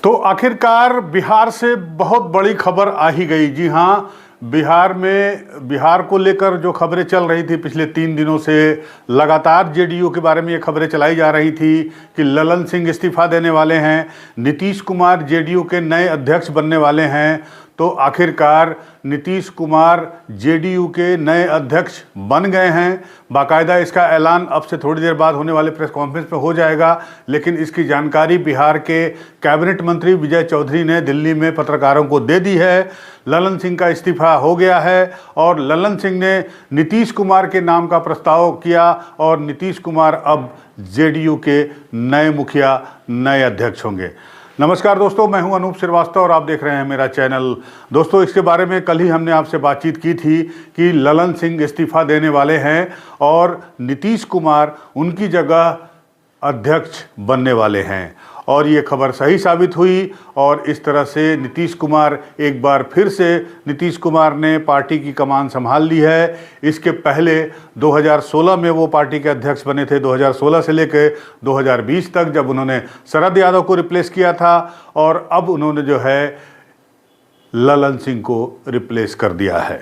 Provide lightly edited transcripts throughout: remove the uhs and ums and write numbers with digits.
तो आखिरकार बिहार से बहुत बड़ी खबर आ ही गई। जी हाँ, बिहार को लेकर जो खबरें चल रही थी पिछले 3 दिनों से, लगातार जेडीयू के बारे में ये खबरें चलाई जा रही थी कि ललन सिंह इस्तीफा देने वाले हैं, नीतीश कुमार जेडीयू के नए अध्यक्ष बनने वाले हैं। तो आखिरकार नीतीश कुमार जेडीयू के नए अध्यक्ष बन गए हैं। बाकायदा इसका ऐलान अब से थोड़ी देर बाद होने वाले प्रेस कॉन्फ्रेंस में हो जाएगा, लेकिन इसकी जानकारी बिहार के कैबिनेट मंत्री विजय चौधरी ने दिल्ली में पत्रकारों को दे दी है। ललन सिंह का इस्तीफा हो गया है और ललन सिंह ने नीतीश कुमार के नाम का प्रस्ताव किया और नीतीश कुमार अब जेडीयू के नए मुखिया, नए अध्यक्ष होंगे। नमस्कार दोस्तों, मैं हूं अनूप श्रीवास्तव और आप देख रहे हैं मेरा चैनल। दोस्तों, इसके बारे में कल ही हमने आपसे बातचीत की थी कि ललन सिंह इस्तीफा देने वाले हैं और नीतीश कुमार उनकी जगह अध्यक्ष बनने वाले हैं, और ये खबर सही साबित हुई। और इस तरह से नीतीश कुमार एक बार फिर से नीतीश कुमार ने पार्टी की कमान संभाल ली है। इसके पहले 2016 में वो पार्टी के अध्यक्ष बने थे, 2016 से लेकर 2020 तक, जब उन्होंने शरद यादव को रिप्लेस किया था, और अब उन्होंने जो है ललन सिंह को रिप्लेस कर दिया है।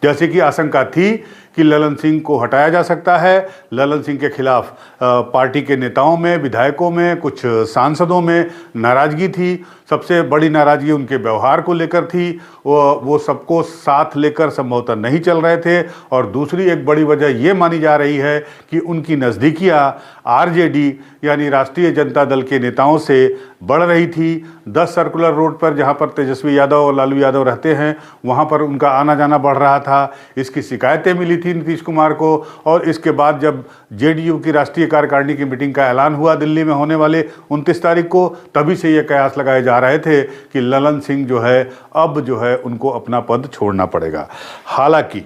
जैसे कि आशंका थी कि ललन सिंह को हटाया जा सकता है। ललन सिंह के खिलाफ पार्टी के नेताओं में, विधायकों में, कुछ सांसदों में नाराज़गी थी। सबसे बड़ी नाराज़गी उनके व्यवहार को लेकर थी। वो सबको साथ लेकर संभवतः नहीं चल रहे थे। और दूसरी एक बड़ी वजह ये मानी जा रही है कि उनकी नज़दीकियाँ आरजेडी यानी राष्ट्रीय जनता दल के नेताओं से बढ़ रही थी। 10 सर्कुलर रोड पर, जहाँ पर तेजस्वी यादव और लालू यादव रहते हैं, वहाँ पर उनका आना जाना बढ़ रहा था। इसकी शिकायतें मिली थी नीतीश कुमार को। और इसके बाद जब जेडीयू की राष्ट्रीय कार्यकारिणी की मीटिंग का ऐलान हुआ दिल्ली में होने वाले 29 तारीख को, तभी से ये कयास लगाए जा रहे थे कि ललन सिंह जो है अब जो है उनको अपना पद छोड़ना पड़ेगा। हालांकि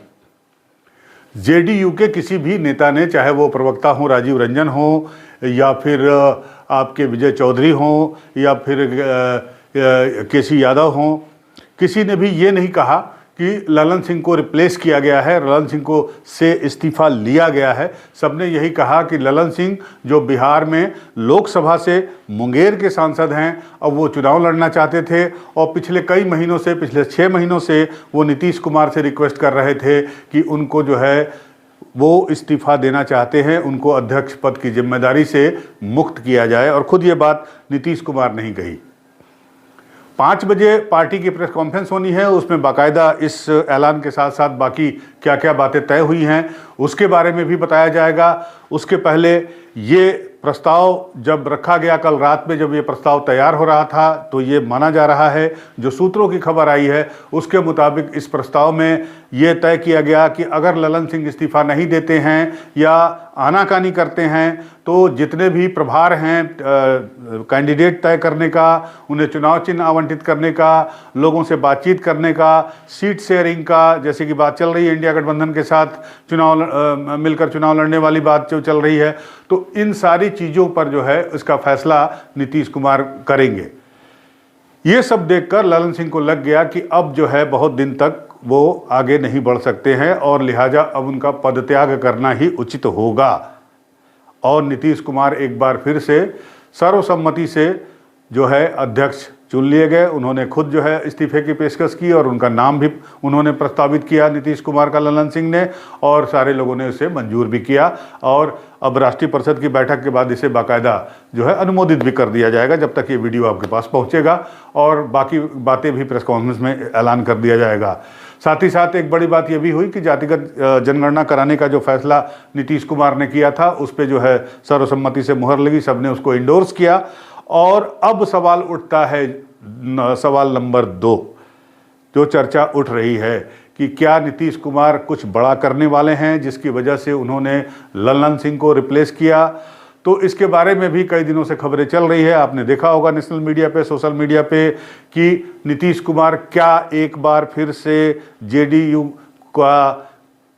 जेडीयू के किसी भी नेता ने, चाहे वो प्रवक्ता हो राजीव रंजन हो, या फिर आपके विजय चौधरी हो, या फिर केसी यादव हो, किसी ने भी ये नहीं कहा कि ललन सिंह को रिप्लेस किया गया है, ललन सिंह को से इस्तीफा लिया गया है। सबने यही कहा कि ललन सिंह जो बिहार में लोकसभा से मुंगेर के सांसद हैं, अब वो चुनाव लड़ना चाहते थे और पिछले कई महीनों से, पिछले 6 महीनों से वो नीतीश कुमार से रिक्वेस्ट कर रहे थे कि उनको जो है वो इस्तीफा देना चाहते हैं, उनको अध्यक्ष पद की जिम्मेदारी से मुक्त किया जाए। और खुद ये बात नीतीश कुमार ने ही कही। 5 बजे पार्टी की प्रेस कॉन्फ्रेंस होनी है, उसमें बाकायदा इस ऐलान के साथ साथ बाकी क्या क्या बातें तय हुई हैं उसके बारे में भी बताया जाएगा। उसके पहले ये प्रस्ताव जब रखा गया, कल रात में जब ये प्रस्ताव तैयार हो रहा था, तो ये माना जा रहा है, जो सूत्रों की खबर आई है उसके मुताबिक इस प्रस्ताव में ये तय किया गया कि अगर ललन सिंह इस्तीफा नहीं देते हैं या आनाकानी करते हैं, तो जितने भी प्रभार हैं कैंडिडेट तय करने का, उन्हें चुनाव चिन्ह आवंटित करने का, लोगों से बातचीत करने का, सीट शेयरिंग का, जैसे कि बात चल रही है इंडिया गठबंधन के साथ मिलकर चुनाव लड़ने वाली बात जो चल रही है, तो इन सारी चीज़ों पर जो है इसका फैसला नीतीश कुमार करेंगे। ये सब देखकर ललन सिंह को लग गया कि अब जो है बहुत दिन तक वो आगे नहीं बढ़ सकते हैं और लिहाजा अब उनका पदत्याग करना ही उचित होगा। और नीतीश कुमार एक बार फिर से सर्वसम्मति से जो है अध्यक्ष चुन लिए गए। उन्होंने खुद जो है इस्तीफे की पेशकश की और उनका नाम भी उन्होंने प्रस्तावित किया, नीतीश कुमार का, ललन सिंह ने, और सारे लोगों ने उसे मंजूर भी किया। और अब राष्ट्रीय परिषद की बैठक के बाद इसे बाकायदा जो है अनुमोदित भी कर दिया जाएगा, जब तक ये वीडियो आपके पास पहुंचेगा, और बाकी बातें भी प्रेस कॉन्फ्रेंस में ऐलान कर दिया जाएगा। साथ ही साथ एक बड़ी बात यह भी हुई कि जातिगत जनगणना कराने का जो फैसला नीतीश कुमार ने किया था, उस पर जो है सर्वसम्मति से मुहर लगी, सबने उसको इंडोर्स किया। और अब सवाल उठता है, सवाल नंबर 2, जो चर्चा उठ रही है कि क्या नीतीश कुमार कुछ बड़ा करने वाले हैं जिसकी वजह से उन्होंने ललन सिंह को रिप्लेस किया। तो इसके बारे में भी कई दिनों से खबरें चल रही है। आपने देखा होगा नेशनल मीडिया पे, सोशल मीडिया पे, कि नीतीश कुमार क्या एक बार फिर से जेडीयू का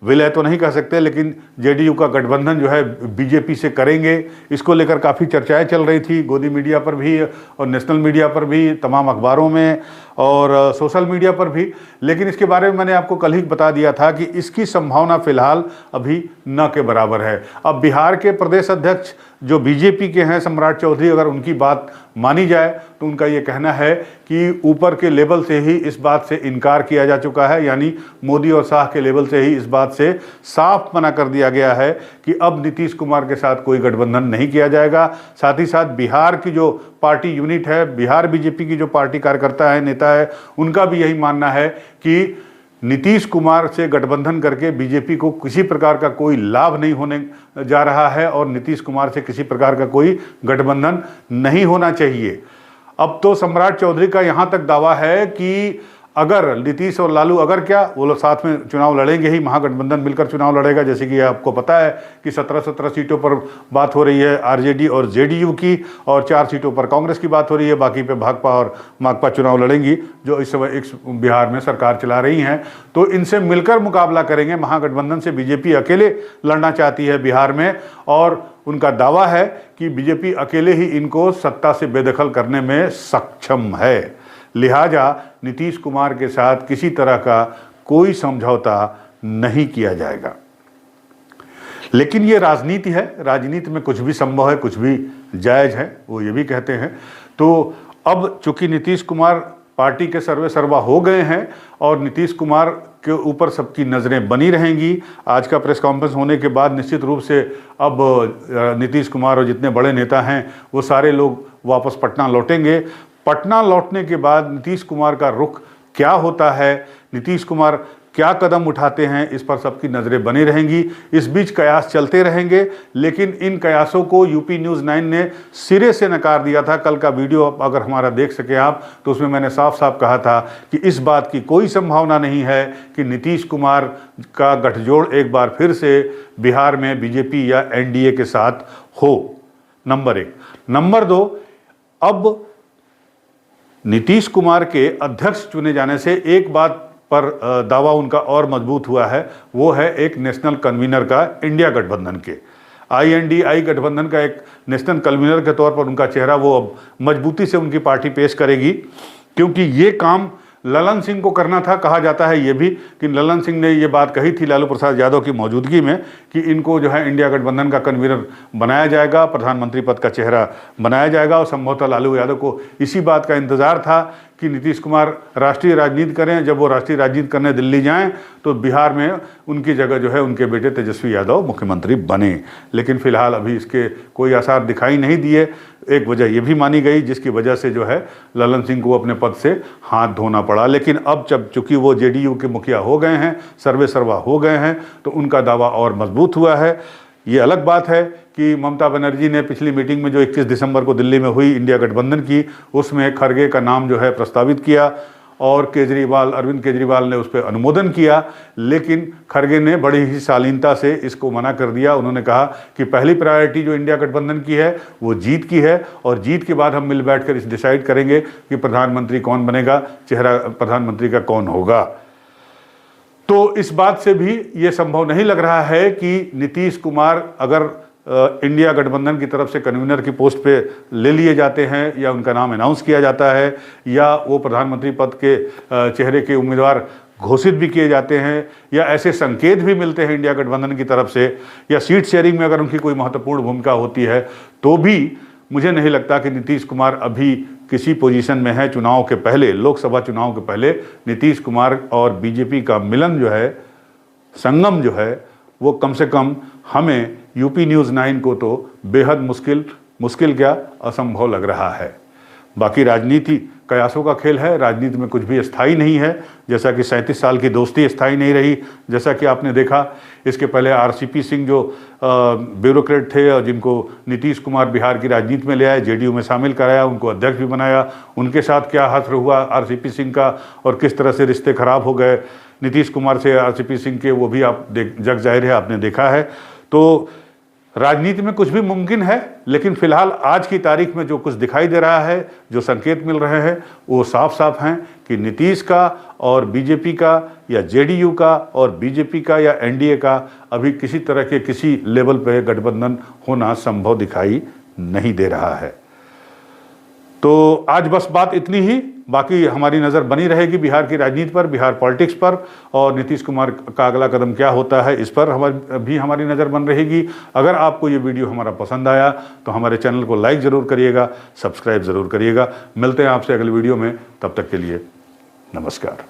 विलय तो नहीं कह सकते, लेकिन जेडीयू का गठबंधन जो है बीजेपी से करेंगे, इसको लेकर काफ़ी चर्चाएं चल रही थी गोदी मीडिया पर भी और नेशनल मीडिया पर भी, तमाम अखबारों में और सोशल मीडिया पर भी। लेकिन इसके बारे में मैंने आपको कल ही बता दिया था कि इसकी संभावना फिलहाल अभी न के बराबर है। अब बिहार के प्रदेश अध्यक्ष जो बीजेपी के हैं सम्राट चौधरी, अगर उनकी बात मानी जाए तो उनका ये कहना है कि ऊपर के लेवल से ही इस बात से इनकार किया जा चुका है, यानी मोदी और शाह के लेवल से ही इस बात से साफ मना कर दिया गया है कि अब नीतीश कुमार के साथ कोई गठबंधन नहीं किया जाएगा। साथ ही साथ बिहार की जो पार्टी यूनिट है, बिहार बीजेपी की जो पार्टी कार्यकर्ता है, नेता है, उनका भी यही मानना है कि नीतीश कुमार से गठबंधन करके बीजेपी को किसी प्रकार का कोई लाभ नहीं होने जा रहा है और नीतीश कुमार से किसी प्रकार का कोई गठबंधन नहीं होना चाहिए। अब तो सम्राट चौधरी का यहाँ तक दावा है कि अगर नीतीश और लालू अगर क्या वो लोग साथ में चुनाव लड़ेंगे ही, महागठबंधन मिलकर चुनाव लड़ेगा। जैसे कि आपको पता है कि 17 सीटों पर बात हो रही है आरजेडी और जेडीयू की, और 4 सीटों पर कांग्रेस की बात हो रही है, बाकी पे भाकपा और माकपा चुनाव लड़ेंगी जो इस समय बिहार में सरकार चला रही हैं। तो इनसे मिलकर मुकाबला करेंगे, महागठबंधन से बीजेपी अकेले लड़ना चाहती है बिहार में, और उनका दावा है कि बीजेपी अकेले ही इनको सत्ता से बेदखल करने में सक्षम है। लिहाजा नीतीश कुमार के साथ किसी तरह का कोई समझौता नहीं किया जाएगा। लेकिन ये राजनीति है, राजनीति में कुछ भी संभव है, कुछ भी जायज है, वो ये भी कहते हैं। तो अब चूंकि नीतीश कुमार पार्टी के सर्वे सर्वा हो गए हैं और नीतीश कुमार के ऊपर सबकी नज़रें बनी रहेंगी, आज का प्रेस कॉन्फ्रेंस होने के बाद निश्चित रूप से अब नीतीश कुमार और जितने बड़े नेता हैं वो सारे लोग वापस पटना लौटेंगे। पटना लौटने के बाद नीतीश कुमार का रुख क्या होता है, नीतीश कुमार क्या कदम उठाते हैं, इस पर सबकी नज़रें बनी रहेंगी। इस बीच कयास चलते रहेंगे, लेकिन इन कयासों को यूपी न्यूज़ 9 ने सिरे से नकार दिया था। कल का वीडियो अगर हमारा देख सके आप तो उसमें मैंने साफ साफ कहा था कि इस बात की कोई संभावना नहीं है कि नीतीश कुमार का गठजोड़ एक बार फिर से बिहार में बीजेपी या एनडीए के साथ हो, नंबर 1। नंबर 2, अब नीतीश कुमार के अध्यक्ष चुने जाने से एक बात पर दावा उनका और मजबूत हुआ है, वो है एक नेशनल कन्वीनर का इंडिया गठबंधन के। INDI गठबंधन का एक नेशनल कन्वीनर के तौर पर उनका चेहरा वो अब मजबूती से उनकी पार्टी पेश करेगी, क्योंकि ये काम ललन सिंह को करना था। कहा जाता है ये भी कि ललन सिंह ने ये बात कही थी लालू प्रसाद यादव की मौजूदगी में कि इनको जो है इंडिया गठबंधन का कन्वीनर बनाया जाएगा, प्रधानमंत्री पद का चेहरा बनाया जाएगा, और संभवतः लालू यादव को इसी बात का इंतजार था कि नीतीश कुमार राष्ट्रीय राजनीति करें। जब वो राष्ट्रीय राजनीति करने दिल्ली जाएं तो बिहार में उनकी जगह जो है उनके बेटे तेजस्वी यादव मुख्यमंत्री बने। लेकिन फिलहाल अभी इसके कोई आसार दिखाई नहीं दिए। एक वजह ये भी मानी गई जिसकी वजह से जो है ललन सिंह को अपने पद से हाथ धोना पड़ा। लेकिन अब जब चूंकि वो जेडीयू के मुखिया हो गए हैं, सर्वे सर्वा हो गए हैं, तो उनका दावा और मजबूत हुआ है। ये अलग बात है कि ममता बनर्जी ने पिछली मीटिंग में जो 21 दिसंबर को दिल्ली में हुई इंडिया गठबंधन की, उसमें खड़गे का नाम जो है प्रस्तावित किया और अरविंद केजरीवाल ने उस पर अनुमोदन किया। लेकिन खड़गे ने बड़ी ही शालीनता से इसको मना कर दिया। उन्होंने कहा कि पहली प्रायोरिटी जो इंडिया गठबंधन की है वो जीत की है, और जीत के बाद हम मिल बैठकर इस डिसाइड करेंगे कि प्रधानमंत्री कौन बनेगा, चेहरा प्रधानमंत्री का कौन होगा। तो इस बात से भी ये संभव नहीं लग रहा है कि नीतीश कुमार अगर इंडिया गठबंधन की तरफ से कन्वीनर की पोस्ट पे ले लिए जाते हैं या उनका नाम अनाउंस किया जाता है या वो प्रधानमंत्री पद के चेहरे के उम्मीदवार घोषित भी किए जाते हैं या ऐसे संकेत भी मिलते हैं इंडिया गठबंधन की तरफ से, या सीट शेयरिंग में अगर उनकी कोई महत्वपूर्ण भूमिका होती है, तो भी मुझे नहीं लगता कि नीतीश कुमार अभी किसी पोजीशन में है। चुनाव के पहले, लोकसभा चुनाव के पहले नीतीश कुमार और बीजेपी का मिलन जो है, संगम जो है, वो कम से कम हमें यूपी न्यूज़ 9 को तो बेहद मुश्किल क्या असंभव लग रहा है। बाकी राजनीति कयासों का खेल है, राजनीति में कुछ भी स्थायी नहीं है। जैसा कि 37 साल की दोस्ती स्थायी नहीं रही, जैसा कि आपने देखा। इसके पहले RCP सिंह जो ब्यूरोक्रेट थे और जिनको नीतीश कुमार बिहार की राजनीति में ले आए, जेडीयू में शामिल कराया, उनको अध्यक्ष भी बनाया, उनके साथ क्या हश्र हुआ RCP सिंह का और किस तरह से रिश्ते खराब हो गए नीतीश कुमार से RCP सिंह के, वो भी आप जग जाहिर है आपने देखा है। तो राजनीति में कुछ भी मुमकिन है, लेकिन फिलहाल आज की तारीख में जो कुछ दिखाई दे रहा है, जो संकेत मिल रहे हैं, वो साफ साफ हैं कि नीतीश का और बीजेपी का या जेडीयू का और बीजेपी का या एनडीए का अभी किसी तरह के किसी लेवल पे गठबंधन होना संभव दिखाई नहीं दे रहा है। तो आज बस बात इतनी ही, बाकी हमारी नज़र बनी रहेगी बिहार की राजनीति पर, बिहार पॉलिटिक्स पर, और नीतीश कुमार का अगला कदम क्या होता है इस पर हमारी नज़र बन रहेगी। अगर आपको ये वीडियो हमारा पसंद आया तो हमारे चैनल को लाइक ज़रूर करिएगा, सब्सक्राइब ज़रूर करिएगा। मिलते हैं आपसे अगले वीडियो में, तब तक के लिए नमस्कार।